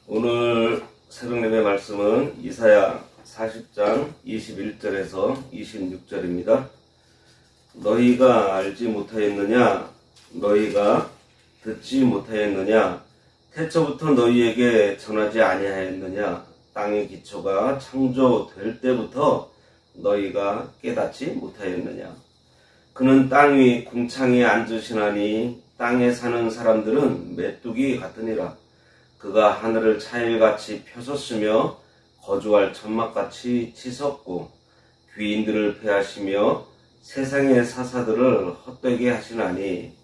오늘 새벽예배 말씀은 이사야 40장 21절에서 26절입니다. 너희가 알지 못하였느냐? 너희가 듣지 못하였느냐? 태초부터 너희에게 전하지 아니하였느냐? 땅의 기초가 창조될 때부터 너희가 깨닫지 못하였느냐? 그는 땅 위 궁창에 앉으시나니 땅에 사는 사람들은 메뚜기 같으니라. 그가 하늘을 차일같이 펴섰으며 거주할 천막같이 치섰고 귀인들을 패하시며 세상의 사사들을 헛되게 하시나니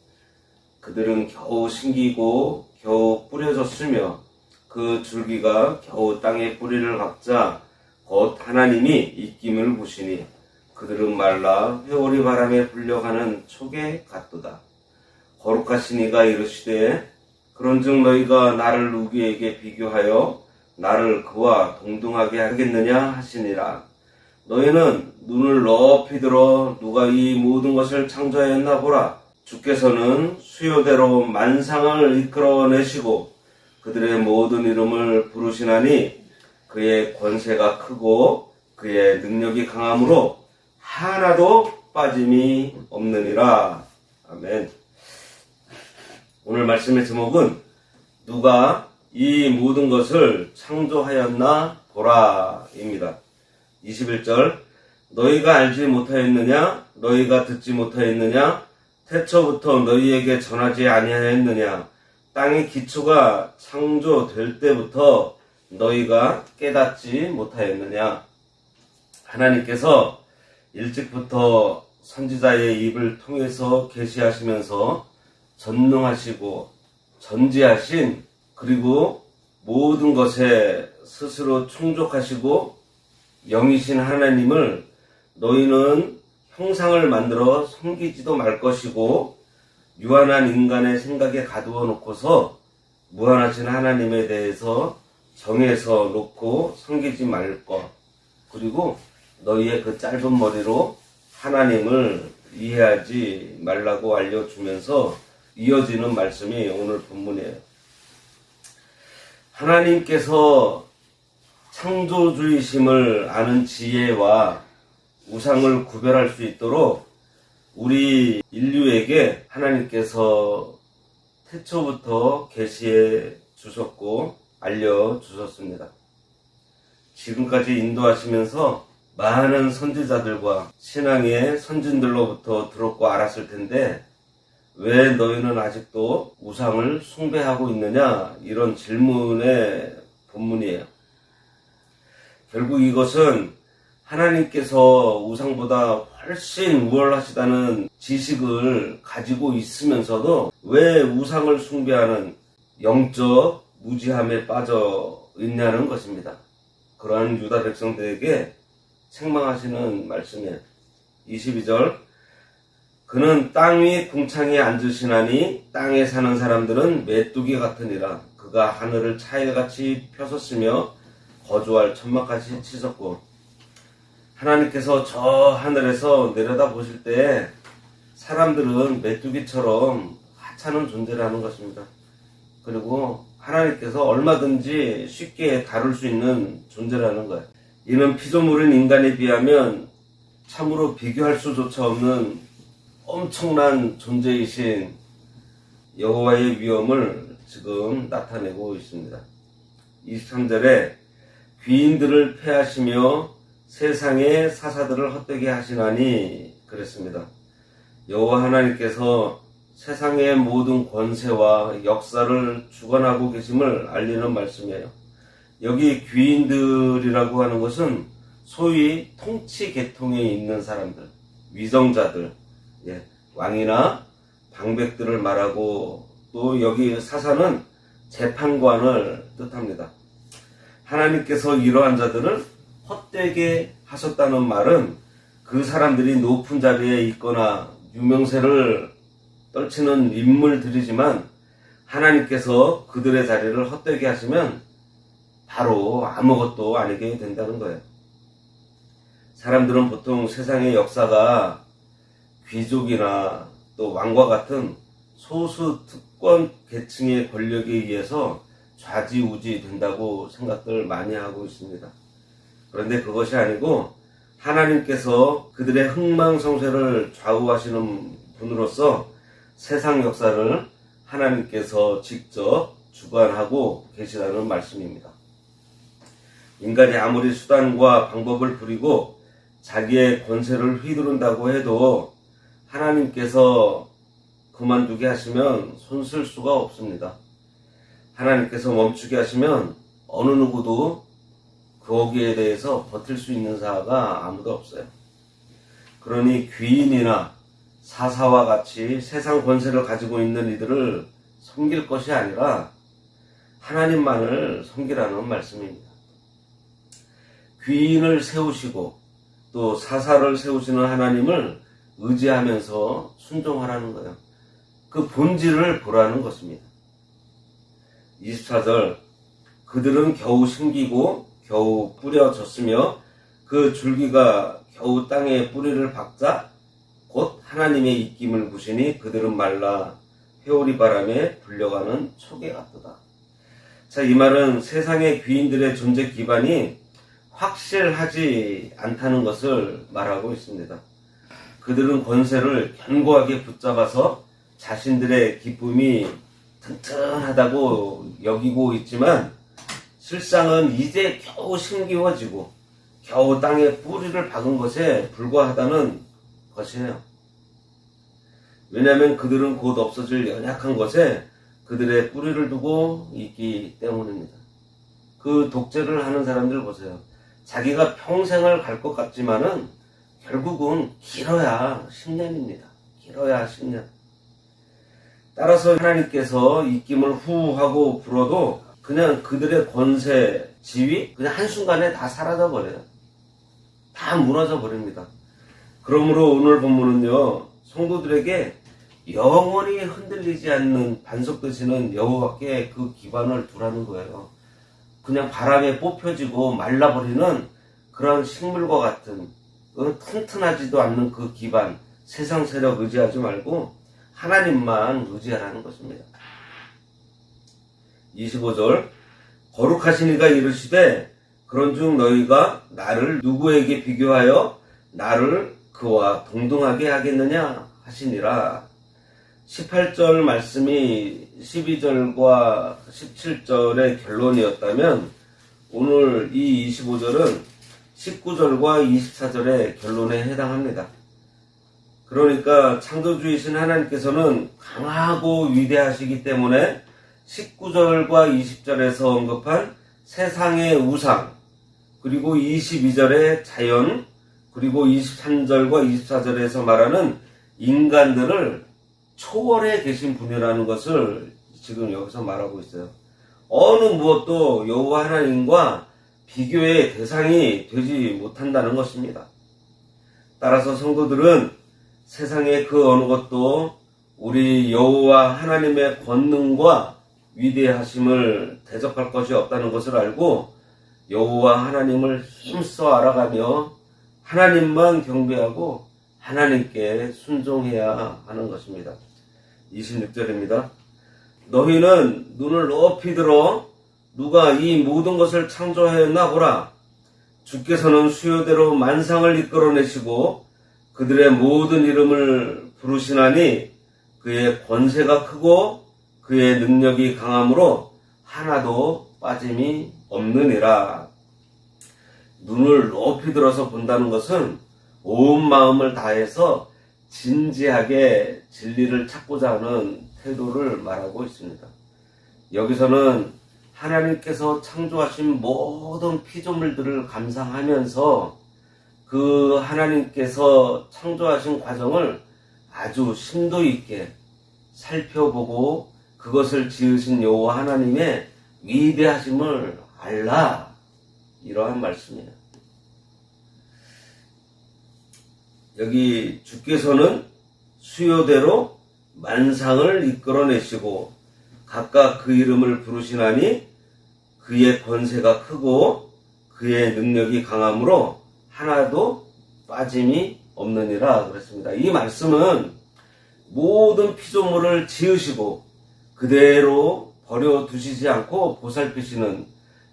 그들은 겨우 심기고 겨우 뿌려졌으며 그 줄기가 겨우 땅에 뿌리를 박자 곧 하나님이 입김을 부시니 그들은 말라 회오리 바람에 불려가는 촉에 같도다. 거룩하신 이가 이르시되 그런즉 너희가 나를 누구에게 비교하여 나를 그와 동등하게 하겠느냐 하시니라. 너희는 눈을 높이 들어 누가 이 모든 것을 창조하였나 보라. 주께서는 수요대로 만상을 이끌어내시고 그들의 모든 이름을 부르시나니 그의 권세가 크고 그의 능력이 강함으로 하나도 빠짐이 없느니라. 아멘. 오늘 말씀의 제목은 누가 이 모든 것을 창조하였나 보라 입니다. 21절 너희가 알지 못하였느냐? 너희가 듣지 못하였느냐? 태초부터 너희에게 전하지 아니하였느냐? 땅의 기초가 창조될 때부터 너희가 깨닫지 못하였느냐? 하나님께서 일찍부터 선지자의 입을 통해서 계시하시면서 전능하시고 전지하신 그리고 모든 것에 스스로 충족하시고 영이신 하나님을 너희는 형상을 만들어 섬기지도 말 것이고 유한한 인간의 생각에 가두어 놓고서 무한하신 하나님에 대해서 정해서 놓고 섬기지 말 것. 그리고 너희의 그 짧은 머리로 하나님을 이해하지 말라고 알려주면서 이어지는 말씀이 오늘 본문이에요. 하나님께서 창조주이심을 아는 지혜와 우상을 구별할 수 있도록 우리 인류에게 하나님께서 태초부터 계시해 주셨고 알려주셨습니다. 지금까지 인도하시면서 많은 선지자들과 신앙의 선진들로부터 들었고 알았을 텐데 왜 너희는 아직도 우상을 숭배하고 있느냐? 이런 질문의 본문이에요. 결국 이것은 하나님께서 우상보다 훨씬 우월하시다는 지식을 가지고 있으면서도 왜 우상을 숭배하는 영적 무지함에 빠져 있냐는 것입니다. 그러한 유다 백성들에게 책망하시는 말씀이에요. 22절 그는 땅 위 궁창에 앉으시나니 땅에 사는 사람들은 메뚜기 같으니라. 그가 하늘을 차일같이 펴섰으며 거주할 천막같이 치섰고 하나님께서 저 하늘에서 내려다 보실 때 사람들은 메뚜기처럼 하찮은 존재라는 것입니다. 그리고 하나님께서 얼마든지 쉽게 다룰 수 있는 존재라는 거예요. 이는 피조물인 인간에 비하면 참으로 비교할 수조차 없는 엄청난 존재이신 여호와의 위엄을 지금 나타내고 있습니다. 23절에 귀인들을 패하시며 세상의 사사들을 헛되게 하시나니 그랬습니다. 여호와 하나님께서 세상의 모든 권세와 역사를 주관하고 계심을 알리는 말씀이에요. 여기 귀인들이라고 하는 것은 소위 통치 계통에 있는 사람들, 위정자들, 왕이나 방백들을 말하고 또 여기 사사는 재판관을 뜻합니다. 하나님께서 이러한 자들을 헛되게 하셨다는 말은 그 사람들이 높은 자리에 있거나 유명세를 떨치는 인물들이지만 하나님께서 그들의 자리를 헛되게 하시면 바로 아무것도 아니게 된다는 거예요. 사람들은 보통 세상의 역사가 귀족이나 또 왕과 같은 소수 특권 계층의 권력에 의해서 좌지우지 된다고 생각들 많이 하고 있습니다. 그런데 그것이 아니고 하나님께서 그들의 흥망성쇠를 좌우하시는 분으로서 세상 역사를 하나님께서 직접 주관하고 계시다는 말씀입니다. 인간이 아무리 수단과 방법을 부리고 자기의 권세를 휘두른다고 해도 하나님께서 그만두게 하시면 손쓸 수가 없습니다. 하나님께서 멈추게 하시면 어느 누구도 거기에 대해서 버틸 수 있는 자가 아무도 없어요. 그러니 귀인이나 사사와 같이 세상 권세를 가지고 있는 이들을 섬길 것이 아니라 하나님만을 섬기라는 말씀입니다. 귀인을 세우시고 또 사사를 세우시는 하나님을 의지하면서 순종하라는 거예요. 그 본질을 보라는 것입니다. 24절, 그들은 겨우 심기고 겨우 뿌려졌으며 그 줄기가 겨우 땅에 뿌리를 박자 곧 하나님의 입김을 부시니 그들은 말라 회오리 바람에 불려가는 촉에 같도다. 자, 이 말은 세상의 귀인들의 존재 기반이 확실하지 않다는 것을 말하고 있습니다. 그들은 권세를 견고하게 붙잡아서 자신들의 기쁨이 튼튼하다고 여기고 있지만 실상은 이제 겨우 심기워지고 겨우 땅에 뿌리를 박은 것에 불과하다는 것이에요. 왜냐하면 그들은 곧 없어질 연약한 것에 그들의 뿌리를 두고 있기 때문입니다. 그 독재를 하는 사람들 보세요. 자기가 평생을 갈 것 같지만은 결국은 길어야 10년입니다. 길어야 10년. 따라서 하나님께서 입김을 후 하고 불어도 그냥 그들의 권세, 지위 그냥 한순간에 다 사라져 버려요. 다 무너져 버립니다. 그러므로 오늘 본문은요, 성도들에게 영원히 흔들리지 않는 반석 되시는 여호와께 그 기반을 두라는 거예요. 그냥 바람에 뽑혀지고 말라버리는 그런 식물과 같은 튼튼하지도 않는 그 기반, 세상 세력 의지하지 말고 하나님만 의지하라는 것입니다. 25절, 거룩하신 이가 이르시되 그런즉 너희가 나를 누구에게 비교하여 나를 그와 동등하게 하겠느냐 하시니라. 18절 말씀이 12절과 17절의 결론이었다면 오늘 이 25절은 19절과 24절의 결론에 해당합니다. 그러니까 창조주이신 하나님께서는 강하고 위대하시기 때문에 19절과 20절에서 언급한 세상의 우상, 그리고 22절의 자연, 그리고 23절과 24절에서 말하는 인간들을 초월해 계신 분이라는 것을 지금 여기서 말하고 있어요. 어느 무엇도 여호와 하나님과 비교의 대상이 되지 못한다는 것입니다. 따라서 성도들은 세상의 그 어느 것도 우리 여호와 하나님의 권능과 위대하심을 대적할 것이 없다는 것을 알고 여호와 하나님을 힘써 알아가며 하나님만 경배하고 하나님께 순종해야 하는 것입니다. 26절입니다. 너희는 눈을 높이 들어 누가 이 모든 것을 창조하였나 보라. 주께서는 수요대로 만상을 이끌어내시고 그들의 모든 이름을 부르시나니 그의 권세가 크고 그의 능력이 강함으로 하나도 빠짐이 없느니라. 눈을 높이 들어서 본다는 것은 온 마음을 다해서 진지하게 진리를 찾고자 하는 태도를 말하고 있습니다. 여기서는 하나님께서 창조하신 모든 피조물들을 감상하면서 그 하나님께서 창조하신 과정을 아주 심도 있게 살펴보고 그것을 지으신 여호와 하나님의 위대하심을 알라, 이러한 말씀이에요. 여기 주께서는 수요대로 만상을 이끌어내시고 각각 그 이름을 부르시나니 그의 권세가 크고 그의 능력이 강함으로 하나도 빠짐이 없느니라 그랬습니다. 이 말씀은 모든 피조물을 지으시고 그대로 버려두시지 않고 보살피시는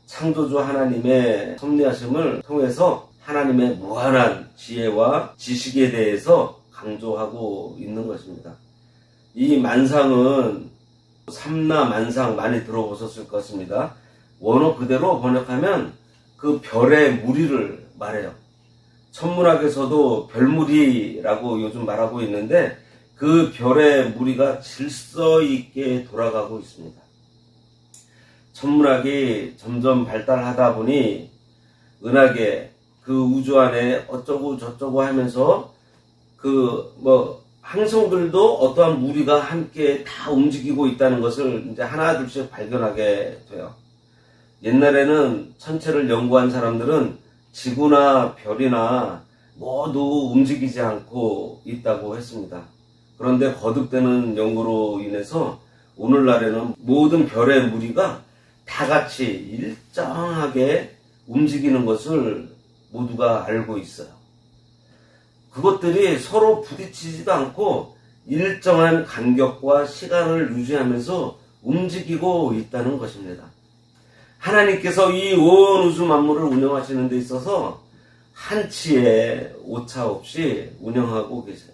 창조주 하나님의 섭리하심을 통해서 하나님의 무한한 지혜와 지식에 대해서 강조하고 있는 것입니다. 이 만상은 삼라 만상 많이 들어보셨을 것입니다. 원어 그대로 번역하면 그 별의 무리를 말해요. 천문학에서도 별무리라고 요즘 말하고 있는데 그 별의 무리가 질서 있게 돌아가고 있습니다. 천문학이 점점 발달하다 보니 은하계 그 우주 안에 어쩌고 저쩌고 하면서 항성들도 어떠한 무리가 함께 다 움직이고 있다는 것을 이제 하나 둘씩 발견하게 돼요. 옛날에는 천체를 연구한 사람들은 지구나 별이나 모두 움직이지 않고 있다고 했습니다. 그런데 거듭되는 연구로 인해서 오늘날에는 모든 별의 무리가 다 같이 일정하게 움직이는 것을 모두가 알고 있어요. 그것들이 서로 부딪히지도 않고 일정한 간격과 시간을 유지하면서 움직이고 있다는 것입니다. 하나님께서 이 온 우주 만물을 운영하시는 데 있어서 한치의 오차 없이 운영하고 계세요.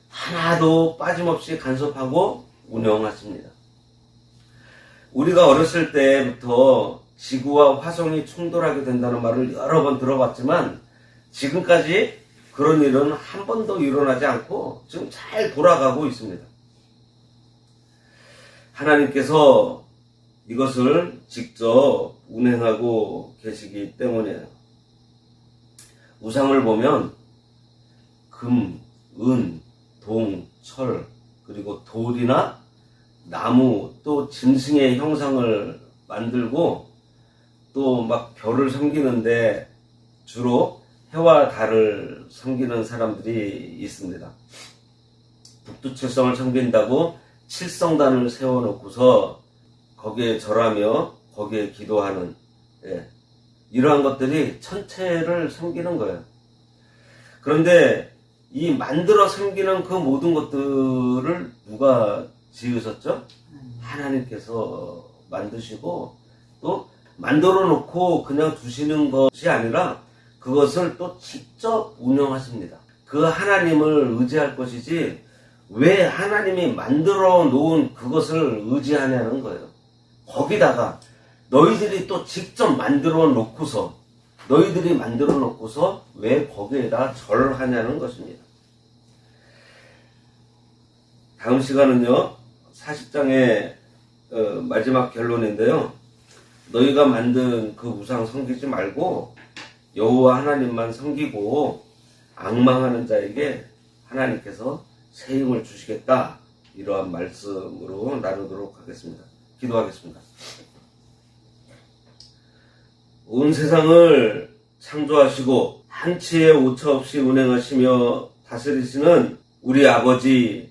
하나도 빠짐없이 간섭하고 운영하십니다. 우리가 어렸을 때부터 지구와 화성이 충돌하게 된다는 말을 여러 번 들어봤지만 지금까지 그런 일은 한 번도 일어나지 않고 지금 잘 돌아가고 있습니다. 하나님께서 이것을 직접 운행하고 계시기 때문이에요. 우상을 보면 금, 은, 동, 철, 그리고 돌이나 나무, 또 짐승의 형상을 만들고 또 막 별을 섬기는데 주로 해와 달을 섬기는 사람들이 있습니다. 북두칠성을 섬긴다고 칠성단을 세워놓고서 거기에 절하며 거기에 기도하는 이러한 것들이 천체를 섬기는 거예요. 그런데 이 만들어 섬기는 그 모든 것들을 누가 지으셨죠? 하나님께서 만드시고 또 만들어 놓고 그냥 두시는 것이 아니라 그것을 또 직접 운영하십니다. 그 하나님을 의지할 것이지 왜 하나님이 만들어 놓은 그것을 의지하냐는 거예요. 거기다가 너희들이 또 직접 만들어 놓고서 왜 거기에다 절하냐는 것입니다. 다음 시간은요 40장의 마지막 결론인데요, 너희가 만든 그 우상 섬기지 말고 여호와 하나님만 섬기고 앙망하는 자에게 하나님께서 새 힘을 주시겠다, 이러한 말씀으로 나누도록 하겠습니다. 기도하겠습니다. 온 세상을 창조하시고 한치의 오차 없이 운행하시며 다스리시는 우리 아버지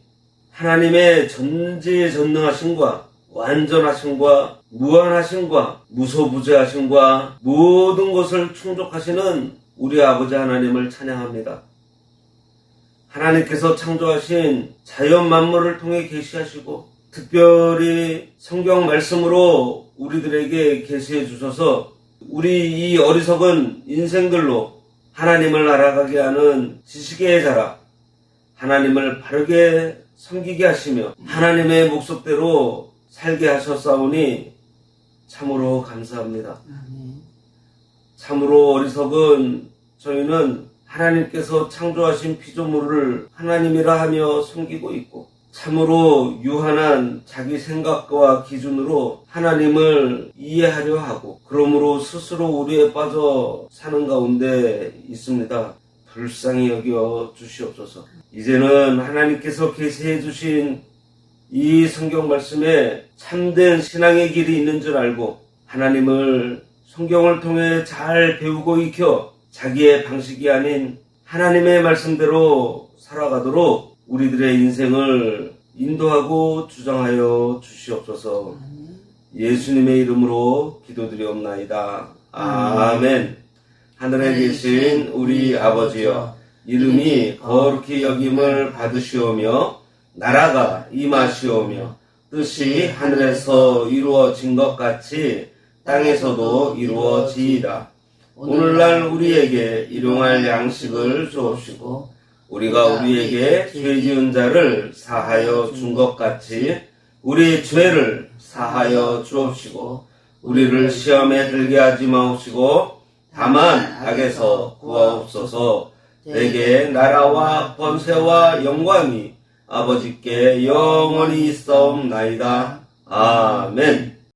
하나님의 전지전능하심과 완전하심과 무한하심과 무소부재하심과 모든 것을 충족하시는 우리 아버지 하나님을 찬양합니다. 하나님께서 창조하신 자연 만물을 통해 계시하시고 특별히 성경 말씀으로 우리들에게 계시해 주셔서 우리 이 어리석은 인생들로 하나님을 알아가게 하는 지식의 자라, 하나님을 바르게 섬기게 하시며 하나님의 목적대로 살게 하셨사오니 참으로 감사합니다. 참으로 어리석은 저희는 하나님께서 창조하신 피조물을 하나님이라 하며 섬기고 있고, 참으로 유한한 자기 생각과 기준으로 하나님을 이해하려 하고, 그러므로 스스로 우리에 빠져 사는 가운데 있습니다. 불쌍히 여겨 주시옵소서. 이제는 하나님께서 계시해 주신 이 성경 말씀에 참된 신앙의 길이 있는 줄 알고 하나님을 성경을 통해 잘 배우고 익혀 자기의 방식이 아닌 하나님의 말씀대로 살아가도록 우리들의 인생을 인도하고 주장하여 주시옵소서. 예수님의 이름으로 기도드리옵나이다. 아멘. 하늘에 계신 우리 아버지여, 이름이 거룩히 여김을 받으시오며 나라가 임하시오며 뜻이 하늘에서 이루어진 것 같이 땅에서도 이루어지이다. 오늘날 우리에게 일용할 양식을 주옵시고 우리가 우리에게 죄 지은 자를 사하여 준 것 같이 우리의 죄를 사하여 주옵시고 우리를 시험에 들게 하지 마옵시고 다만 악에서 구하옵소서. 내게 나라와 번세와 영광이 아버지께 영원히 있사옵나이다. 아멘.